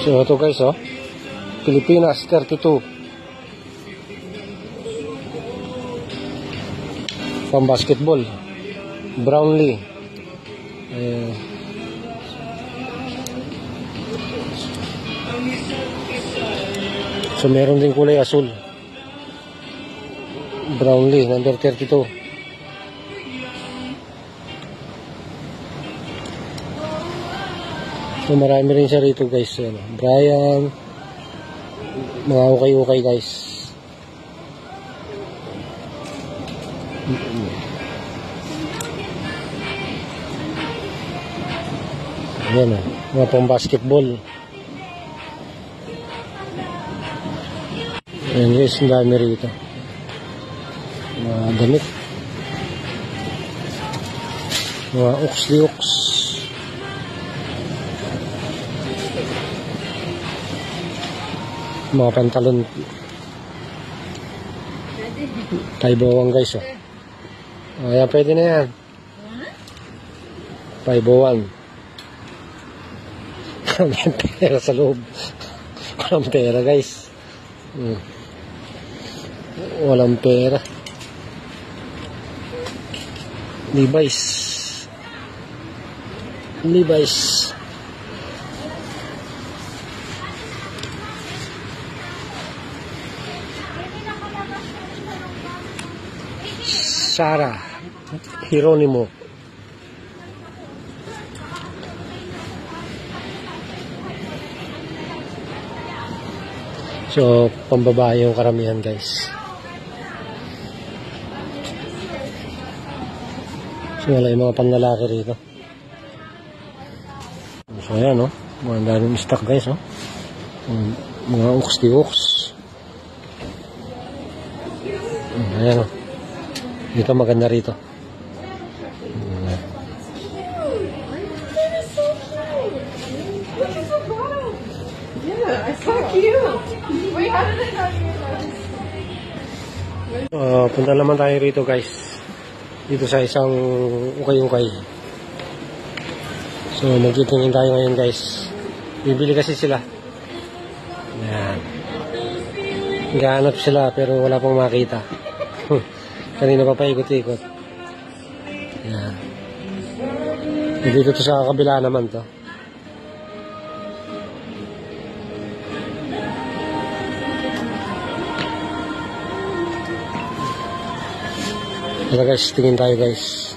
So ito guys, oh, Pilipinas 32 pang basketball, Brownlee. So meron din kulay asul, Brownlee number 32. So marami rin siya rito guys, ano, Brian, mga ukay-ukay guys. Ayan, mga pang basketball. Ayan guys, ang dami rito, mga damit, mga Oaks. Mga pantalon, Taiwan guys, oh. Ayan, pwede na yan. Taiwan. Walang pera sa loob. Walang pera guys. Walang pera. Levi's. Sara Hieronimo. So pambabae yung karamihan guys. So wala yung mga panlalaki rito. So ayan, no, mga daming stock guys, no, mga Oaks. Ayan, no. Dito maganda rito. Punta naman tayo rito guys. Dito sa isang ukay-ukay. So magtitingin tayo ngayon guys. Bibili kasi sila. Ayan. Gahanap sila pero wala pang makita. Kanina pa paikot-ikot. Yan. Dito to sa kabila naman to. Ito guys, tingin tayo guys.